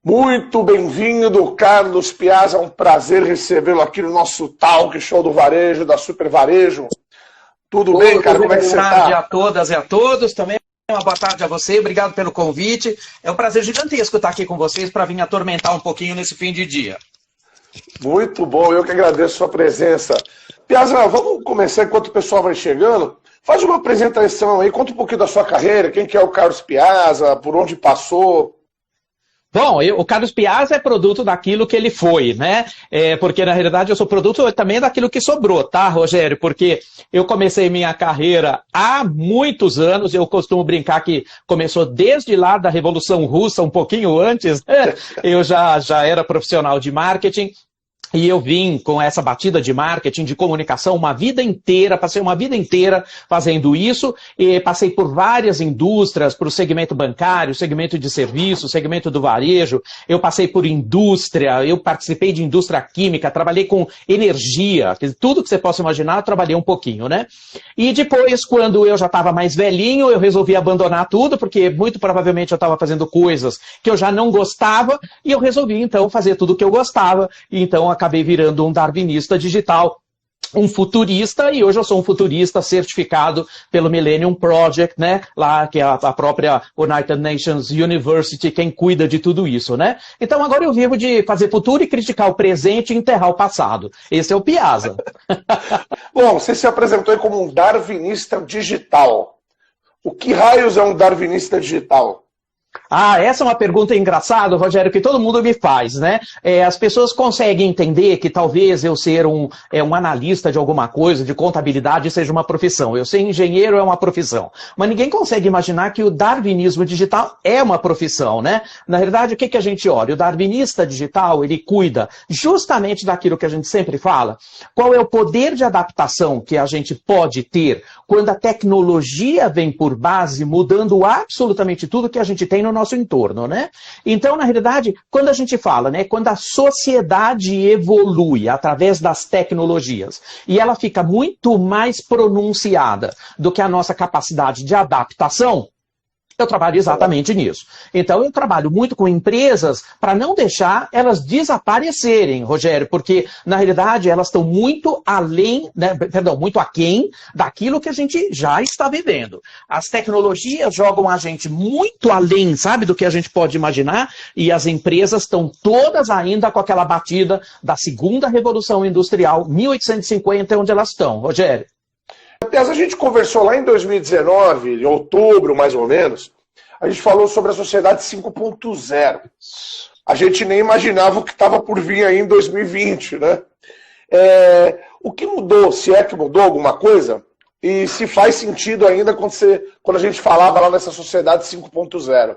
Muito bem-vindo, Carlos Piazza. É um prazer recebê-lo aqui no nosso Talk Show do Varejo, da Super Varejo. Tudo bem, cara? Como é que você está? Boa tarde a todas e a todos. Também uma boa tarde a você. Obrigado pelo convite. É um prazer gigantesco estar aqui com vocês para vir atormentar um pouquinho nesse fim de dia. Muito bom. Eu que agradeço a sua presença. Piazza, vamos começar enquanto o pessoal vai chegando. Faz uma apresentação aí. Conta um pouquinho da sua carreira. Quem que é o Carlos Piazza? Por onde passou? Bom, o Carlos Piazza é produto daquilo que ele foi, né? Porque, na realidade, eu sou produto também daquilo que sobrou, tá, Rogério? Porque eu comecei minha carreira há muitos anos, eu costumo brincar que começou desde lá da Revolução Russa, um pouquinho antes, né? Eu já era profissional de marketing. E eu vim com essa batida de marketing, de comunicação, uma vida inteira, passei uma vida inteira fazendo isso, e passei por várias indústrias, para o segmento bancário, segmento de serviço, segmento do varejo, eu passei por indústria, eu participei de indústria química, trabalhei com energia, tudo que você possa imaginar, eu trabalhei um pouquinho, né? E depois, quando eu já estava mais velhinho, eu resolvi abandonar tudo, porque muito provavelmente eu estava fazendo coisas que eu já não gostava, e eu resolvi, então, fazer tudo o que eu gostava, e então acabei virando um darwinista digital, um futurista, e hoje eu sou um futurista certificado pelo Millennium Project, né, lá que é a própria United Nations University quem cuida de tudo isso, né. Então agora eu vivo de fazer futuro e criticar o presente e enterrar o passado. Esse é o Piazza. Bom, você se apresentou aí como um darwinista digital. O que raios é um darwinista digital? Ah, essa é uma pergunta engraçada, Rogério, que todo mundo me faz, né? As pessoas conseguem entender que talvez eu ser um analista de alguma coisa, de contabilidade, seja uma profissão. Eu ser engenheiro é uma profissão. Mas ninguém consegue imaginar que o darwinismo digital é uma profissão, né? Na realidade, o que a gente olha? O darwinista digital, ele cuida justamente daquilo que a gente sempre fala. Qual é o poder de adaptação que a gente pode ter quando a tecnologia vem por base, mudando absolutamente tudo que a gente tem no nosso entorno, né? Então, na realidade, quando a gente fala, né, quando a sociedade evolui através das tecnologias e ela fica muito mais pronunciada do que a nossa capacidade de adaptação, eu trabalho exatamente nisso. Então, eu trabalho muito com empresas para não deixar elas desaparecerem, Rogério, porque, na realidade, elas estão muito além, né, muito aquém daquilo que a gente já está vivendo. As tecnologias jogam a gente muito além, sabe, do que a gente pode imaginar, e as empresas estão todas ainda com aquela batida da segunda Revolução Industrial, 1850, onde elas estão, Rogério. A gente conversou lá em 2019, em outubro mais ou menos, a gente falou sobre a sociedade 5.0. A gente nem imaginava o que estava por vir aí em 2020, né? O que mudou, se é que mudou alguma coisa, e se faz sentido ainda quando a gente falava lá nessa sociedade 5.0?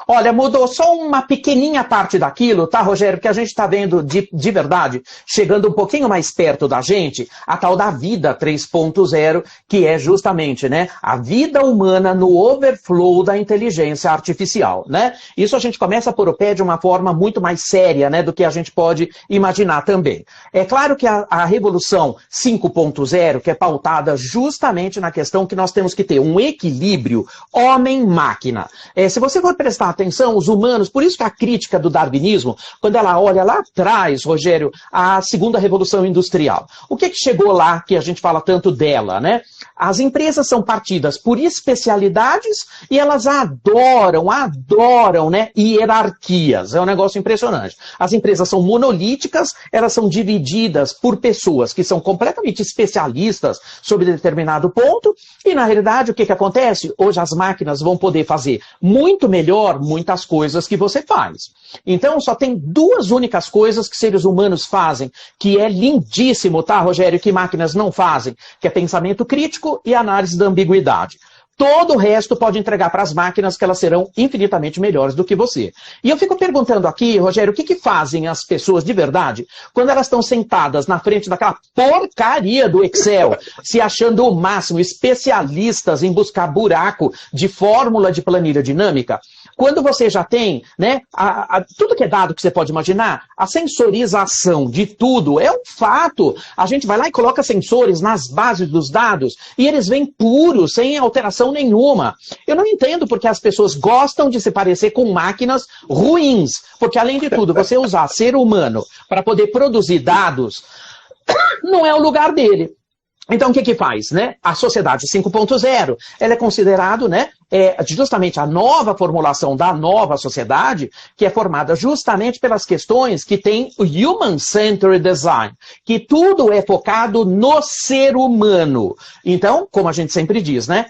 Olha, mudou só uma pequenininha parte daquilo, tá, Rogério? Que a gente está vendo de verdade, chegando um pouquinho mais perto da gente, a tal da vida 3.0, que é justamente, né, a vida humana no overflow da inteligência artificial, né? Isso a gente começa a pôr o pé de uma forma muito mais séria, né, do que a gente pode imaginar também. É claro que a revolução 5.0, que é pautada justamente na questão que nós temos que ter um equilíbrio homem-máquina. Se você for prestar atenção, os humanos, por isso que a crítica do darwinismo, quando ela olha lá atrás, Rogério, a segunda revolução industrial, o que chegou lá que a gente fala tanto dela, né? As empresas são partidas por especialidades e elas adoram, né, hierarquias. É um negócio impressionante. As empresas são monolíticas, elas são divididas por pessoas que são completamente especialistas sobre determinado ponto e, na realidade, o que acontece? Hoje as máquinas vão poder fazer muito melhor muitas coisas que você faz. Então, só tem duas únicas coisas que seres humanos fazem, que é lindíssimo, tá, Rogério, que máquinas não fazem, que é pensamento crítico e análise da ambiguidade. Todo o resto pode entregar para as máquinas que elas serão infinitamente melhores do que você. E eu fico perguntando aqui, Rogério, o que fazem as pessoas de verdade quando elas estão sentadas na frente daquela porcaria do Excel, se achando o máximo, especialistas em buscar buraco de fórmula de planilha dinâmica? Quando você já tem, né, tudo que é dado que você pode imaginar, a sensorização de tudo é um fato. A gente vai lá e coloca sensores nas bases dos dados e eles vêm puros, sem alteração função nenhuma. Eu não entendo porque as pessoas gostam de se parecer com máquinas ruins, porque além de tudo, você usar ser humano para poder produzir dados não é o lugar dele. Então, o que faz, né? A sociedade 5.0, ela é considerado, né, justamente a nova formulação da nova sociedade, que é formada justamente pelas questões que tem o Human-Centered Design, que tudo é focado no ser humano. Então, como a gente sempre diz, né?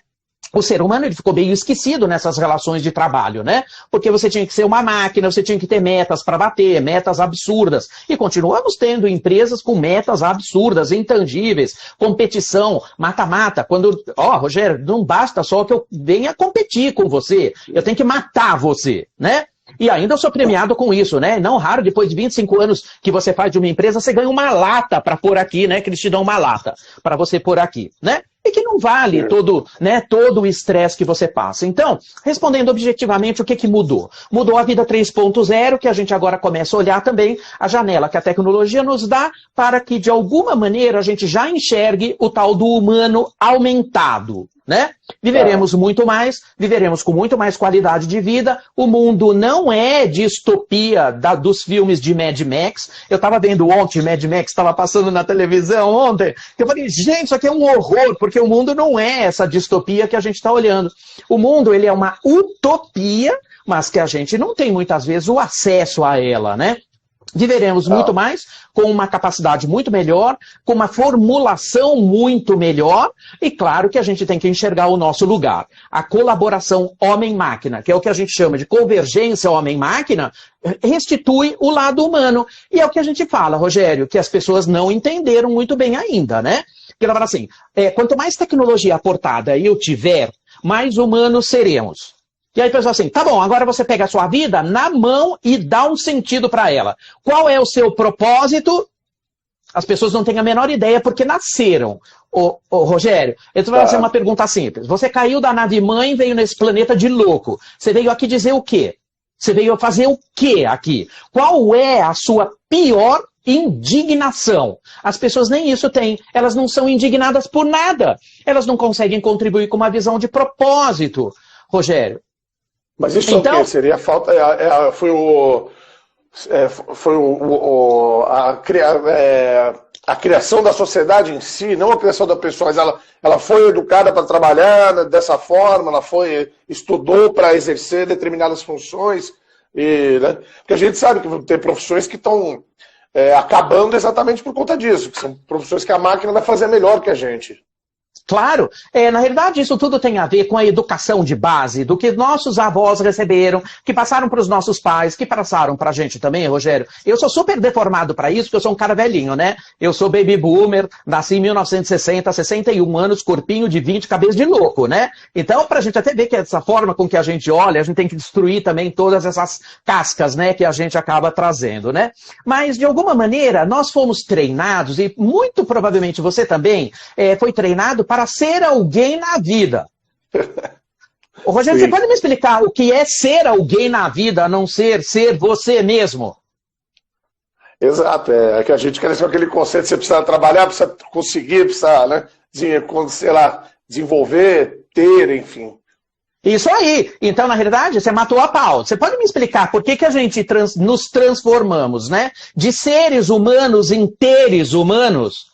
O ser humano ele ficou meio esquecido nessas relações de trabalho, né? Porque você tinha que ser uma máquina, você tinha que ter metas para bater, metas absurdas. E continuamos tendo empresas com metas absurdas, intangíveis, competição, mata-mata. Quando, Rogério, não basta só que eu venha competir com você, eu tenho que matar você, né? E ainda eu sou premiado com isso, né? Não raro, depois de 25 anos que você faz de uma empresa, você ganha uma lata para pôr aqui, né? Que eles te dão uma lata para você pôr aqui, né? E que não vale todo o estresse que você passa. Então, respondendo objetivamente, o que mudou? Mudou a vida 3.0, que a gente agora começa a olhar também a janela que a tecnologia nos dá para que, de alguma maneira, a gente já enxergue o tal do humano aumentado, né? Viveremos muito mais, viveremos com muito mais qualidade de vida. O mundo não é distopia dos filmes de Mad Max. Eu estava vendo ontem, Mad Max estava passando na televisão ontem, que eu falei, gente, isso aqui é um horror, porque o mundo não é essa distopia que a gente está olhando. O mundo, ele é uma utopia, mas que a gente não tem muitas vezes o acesso a ela, né? Viveremos muito mais, com uma capacidade muito melhor, com uma formulação muito melhor, e claro que a gente tem que enxergar o nosso lugar. A colaboração homem-máquina, que é o que a gente chama de convergência homem-máquina, restitui o lado humano. E é o que a gente fala, Rogério, que as pessoas não entenderam muito bem ainda, né? Porque ela fala assim, quanto mais tecnologia aportada eu tiver, mais humanos seremos. E aí a pessoa assim, tá bom, agora você pega a sua vida na mão e dá um sentido para ela. Qual é o seu propósito? As pessoas não têm a menor ideia porque nasceram. Rogério, eu vou fazer uma pergunta simples. Você caiu da nave-mãe e veio nesse planeta de louco. Você veio aqui dizer o quê? Você veio fazer o quê aqui? Qual é a sua pior indignação? As pessoas nem isso têm. Elas não são indignadas por nada. Elas não conseguem contribuir com uma visão de propósito. Rogério. Mas isso então, é o quê? Seria a falta... a criação da sociedade em si, não a criação da pessoa. Ela foi educada para trabalhar dessa forma, ela estudou para exercer determinadas funções. Né? Porque a gente sabe que tem profissões que estão acabando exatamente por conta disso, que são profissões que a máquina vai fazer melhor que a gente. Claro, na realidade isso tudo tem a ver com a educação de base, do que nossos avós receberam, que passaram para os nossos pais, que passaram para a gente também, Rogério. Eu sou super deformado para isso, porque eu sou um cara velhinho, né? Eu sou baby boomer, nasci em 1960, 61 anos, corpinho de 20, cabeça de louco, né? Então, para a gente até ver que essa forma com que a gente olha, a gente tem que destruir também todas essas cascas, né, que a gente acaba trazendo, né? Mas, de alguma maneira, nós fomos treinados, e muito provavelmente você também foi treinado para ser alguém na vida. Rogério, Você pode me explicar o que é ser alguém na vida, a não ser você mesmo? Exato, é que a gente cresceu aquele conceito, você precisa trabalhar, precisa conseguir, precisa, né, sei lá, desenvolver, ter, enfim. Isso aí. Então, na realidade, você matou a pau. Você pode me explicar por que a gente nos transformamos, né, de seres humanos em teres humanos?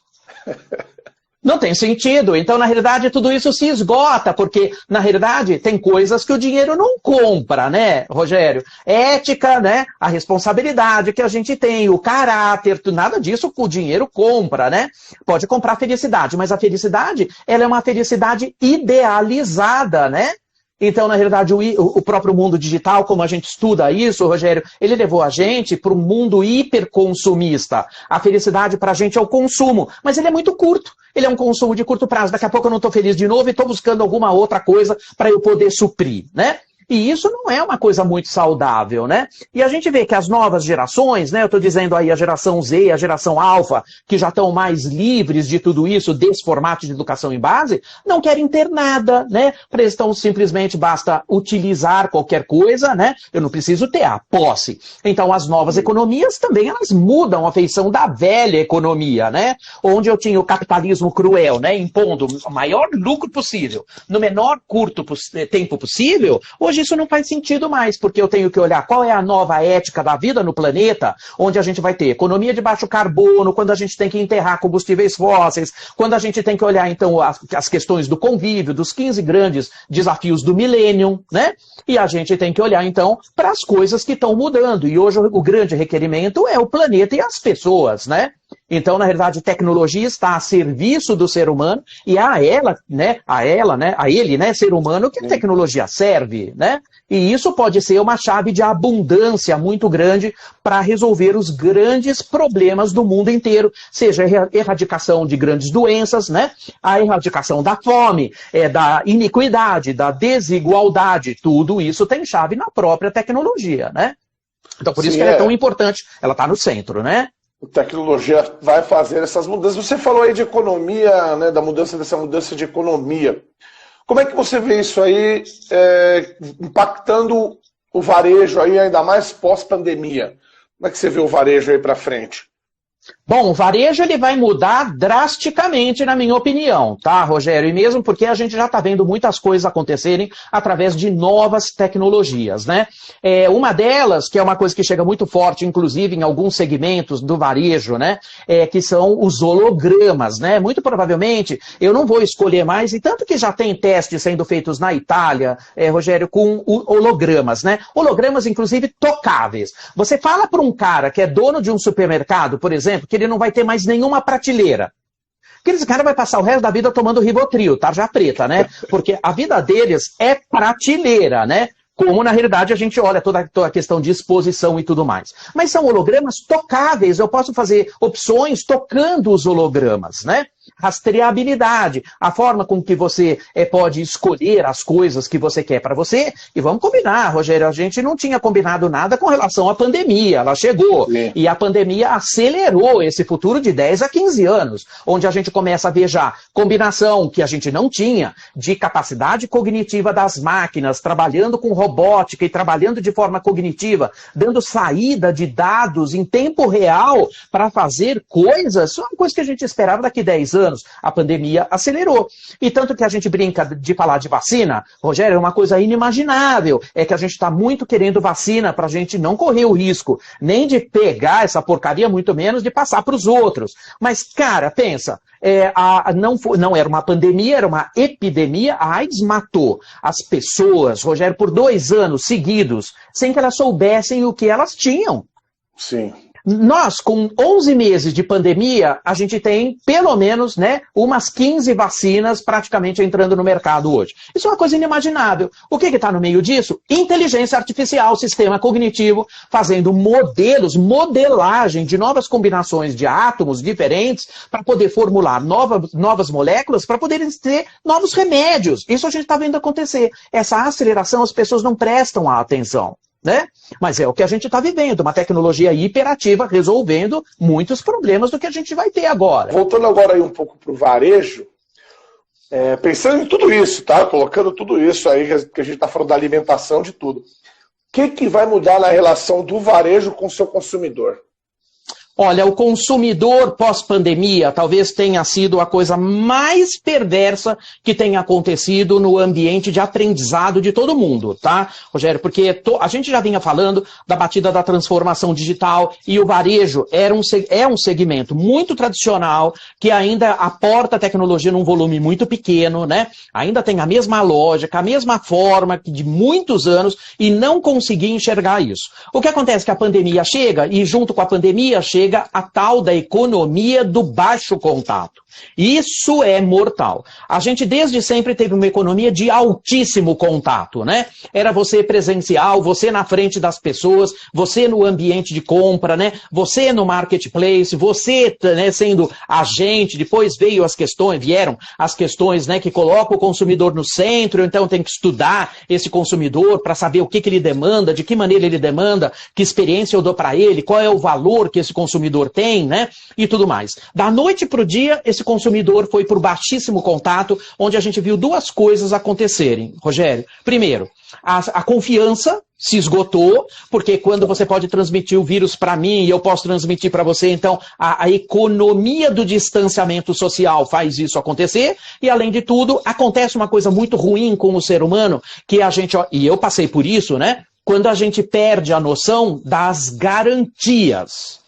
Não tem sentido. Então, na realidade, tudo isso se esgota, porque, na realidade, tem coisas que o dinheiro não compra, né, Rogério? Ética, né, a responsabilidade que a gente tem, o caráter, nada disso o dinheiro compra, né? Pode comprar felicidade, mas a felicidade, ela é uma felicidade idealizada, né? Então, na realidade, o próprio mundo digital, como a gente estuda isso, Rogério, ele levou a gente para um mundo hiperconsumista. A felicidade para a gente é o consumo, mas ele é muito curto. Ele é um consumo de curto prazo. Daqui a pouco eu não estou feliz de novo e estou buscando alguma outra coisa para eu poder suprir, né? E isso não é uma coisa muito saudável, né? E a gente vê que as novas gerações, né? Eu estou dizendo aí a geração Z, a geração Alfa, que já estão mais livres de tudo isso, desse formato de educação em base, não querem ter nada, né? Para eles estão simplesmente basta utilizar qualquer coisa, né? Eu não preciso ter a posse. Então as novas economias também, elas mudam a feição da velha economia, né? Onde eu tinha o capitalismo cruel, né? Impondo o maior lucro possível, no menor curto tempo possível. Hoje isso não faz sentido mais, porque eu tenho que olhar qual é a nova ética da vida no planeta, onde a gente vai ter economia de baixo carbono, quando a gente tem que enterrar combustíveis fósseis, quando a gente tem que olhar, então, as questões do convívio, dos 15 grandes desafios do milênio, né? E a gente tem que olhar, então, para as coisas que estão mudando. E hoje o grande requerimento é o planeta e as pessoas, né? Então, na realidade, tecnologia está a serviço do ser humano e a ele, ser humano, que a tecnologia serve, né? E isso pode ser uma chave de abundância muito grande para resolver os grandes problemas do mundo inteiro, seja a erradicação de grandes doenças, né? A erradicação da fome, da iniquidade, da desigualdade, tudo isso tem chave na própria tecnologia, né? Então, por isso que ela é tão importante, ela está no centro, né? A tecnologia vai fazer essas mudanças. Você falou aí de economia, né, dessa mudança de economia. Como é que você vê isso aí impactando o varejo aí, ainda mais pós-pandemia? Como é que você vê o varejo aí para frente? Bom, o varejo ele vai mudar drasticamente, na minha opinião, tá, Rogério? E mesmo porque a gente já está vendo muitas coisas acontecerem através de novas tecnologias, né? Uma delas, que é uma coisa que chega muito forte, inclusive em alguns segmentos do varejo, né? Que são os hologramas, né? Muito provavelmente eu não vou escolher mais, e tanto que já tem testes sendo feitos na Itália, Rogério, com hologramas, né? Hologramas, inclusive, tocáveis. Você fala para um cara que é dono de um supermercado, por exemplo, que ele não vai ter mais nenhuma prateleira. Aquele cara vai passar o resto da vida tomando Rivotril, tarja preta, né? Porque a vida deles é prateleira, né? Como, na realidade, a gente olha toda a questão de exposição e tudo mais. Mas são hologramas tocáveis, eu posso fazer opções tocando os hologramas, né? Rastreabilidade, a forma com que você pode escolher as coisas que você quer para você. E vamos combinar, Rogério, a gente não tinha combinado nada com relação à pandemia, ela chegou. Sim. E a pandemia acelerou esse futuro de 10 a 15 anos, onde a gente começa a ver já combinação que a gente não tinha de capacidade cognitiva das máquinas, trabalhando com robótica e trabalhando de forma cognitiva, dando saída de dados em tempo real para fazer coisas. Isso é uma coisa que a gente esperava daqui a 10 anos. A pandemia acelerou. E tanto que a gente brinca de falar de vacina, Rogério, é uma coisa inimaginável. É que a gente está muito querendo vacina para a gente não correr o risco nem de pegar essa porcaria, muito menos de passar para os outros. Mas, cara, pensa, não era uma pandemia, era uma epidemia. A AIDS matou as pessoas, Rogério, por 2 anos seguidos, sem que elas soubessem o que elas tinham. Sim. Nós, com 11 meses de pandemia, a gente tem, pelo menos, né, umas 15 vacinas praticamente entrando no mercado hoje. Isso é uma coisa inimaginável. O que está no meio disso? Inteligência artificial, sistema cognitivo, fazendo modelagem de novas combinações de átomos diferentes para poder formular novas moléculas, para poderem ter novos remédios. Isso a gente está vendo acontecer. Essa aceleração, as pessoas não prestam a atenção, né? Mas é o que a gente está vivendo, uma tecnologia hiperativa resolvendo muitos problemas do que a gente vai ter agora. Voltando agora aí um pouco para o varejo, pensando em tudo isso, tá? Colocando tudo isso aí, que a gente está falando da alimentação, de tudo. O que vai mudar na relação do varejo com o seu consumidor? Olha, o consumidor pós-pandemia talvez tenha sido a coisa mais perversa que tenha acontecido no ambiente de aprendizado de todo mundo, tá, Rogério? Porque a gente já vinha falando da batida da transformação digital e o varejo é um segmento muito tradicional que ainda aporta a tecnologia num volume muito pequeno, né? Ainda tem a mesma lógica, a mesma forma de muitos anos e não consegui enxergar isso. O que acontece é que a pandemia chega e junto com a pandemia chega a tal da economia do baixo contato. Isso é mortal. A gente desde sempre teve uma economia de altíssimo contato, né? Era você presencial, você na frente das pessoas, você no ambiente de compra, né? Você no marketplace, você, né, sendo agente. Depois vieram as questões, né, que colocam o consumidor no centro, então tem que estudar esse consumidor para saber o que ele demanda, de que maneira ele demanda, que experiência eu dou para ele, qual é o valor que esse consumidor tem, né? E tudo mais. Da noite para o dia, esse consumidor foi por baixíssimo contato, onde a gente viu duas coisas acontecerem, Rogério. Primeiro, a confiança se esgotou, porque quando você pode transmitir o vírus para mim e eu posso transmitir para você, então a economia do distanciamento social faz isso acontecer, e além de tudo, acontece uma coisa muito ruim com o ser humano, que a gente, e eu passei por isso, né? Quando a gente perde a noção das garantias.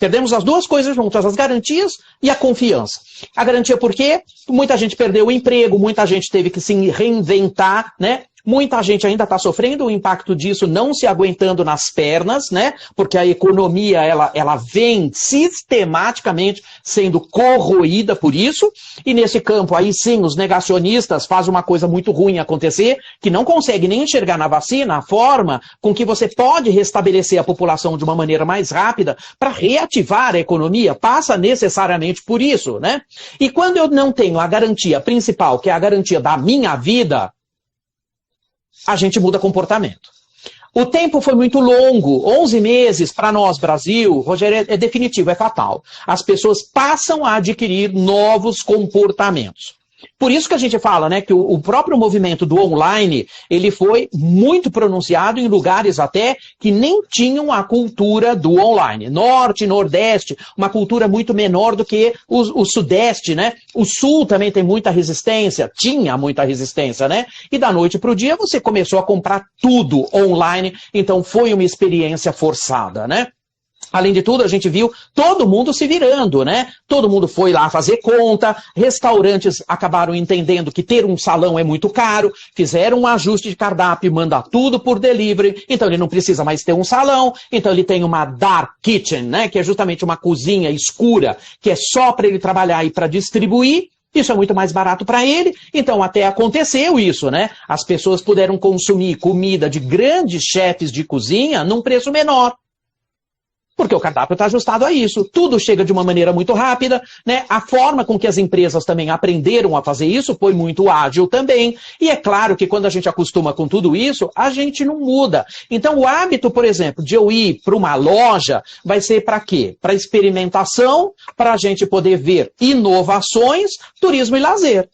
Perdemos as duas coisas juntas, as garantias e a confiança. A garantia por quê? Muita gente perdeu o emprego, muita gente teve que se reinventar, né? Muita gente ainda está sofrendo o impacto disso, não se aguentando nas pernas, né? Porque a economia, ela vem sistematicamente sendo corroída por isso. E nesse campo aí sim, os negacionistas fazem uma coisa muito ruim acontecer, que não consegue nem enxergar na vacina a forma com que você pode restabelecer a população de uma maneira mais rápida para reativar a economia. Passa necessariamente por isso, né? E quando eu não tenho a garantia principal, que é a garantia da minha vida, a gente muda comportamento. O tempo foi muito longo, 11 meses para nós, Brasil, Rogério, é definitivo, é fatal. As pessoas passam a adquirir novos comportamentos. Por isso que a gente fala, né, que o próprio movimento do online, ele foi muito pronunciado em lugares até que nem tinham a cultura do online. Norte, Nordeste, uma cultura muito menor do que o Sudeste, né? O Sul também tem muita resistência, tinha muita resistência, né? E da noite para o dia você começou a comprar tudo online, então foi uma experiência forçada, né? Além de tudo, a gente viu todo mundo se virando, né? Todo mundo foi lá fazer conta, restaurantes acabaram entendendo que ter um salão é muito caro, fizeram um ajuste de cardápio, manda tudo por delivery, então ele não precisa mais ter um salão, então ele tem uma dark kitchen, né? Que é justamente uma cozinha escura, que é só para ele trabalhar e para distribuir. Isso é muito mais barato para ele, então até aconteceu isso, né? As pessoas puderam consumir comida de grandes chefes de cozinha num preço menor. Porque o cardápio está ajustado a isso. Tudo chega de uma maneira muito rápida, né? A forma com que as empresas também aprenderam a fazer isso foi muito ágil também. E é claro que quando a gente acostuma com tudo isso, a gente não muda. Então o hábito, por exemplo, de eu ir para uma loja vai ser para quê? Para experimentação, para a gente poder ver inovações, turismo e lazer.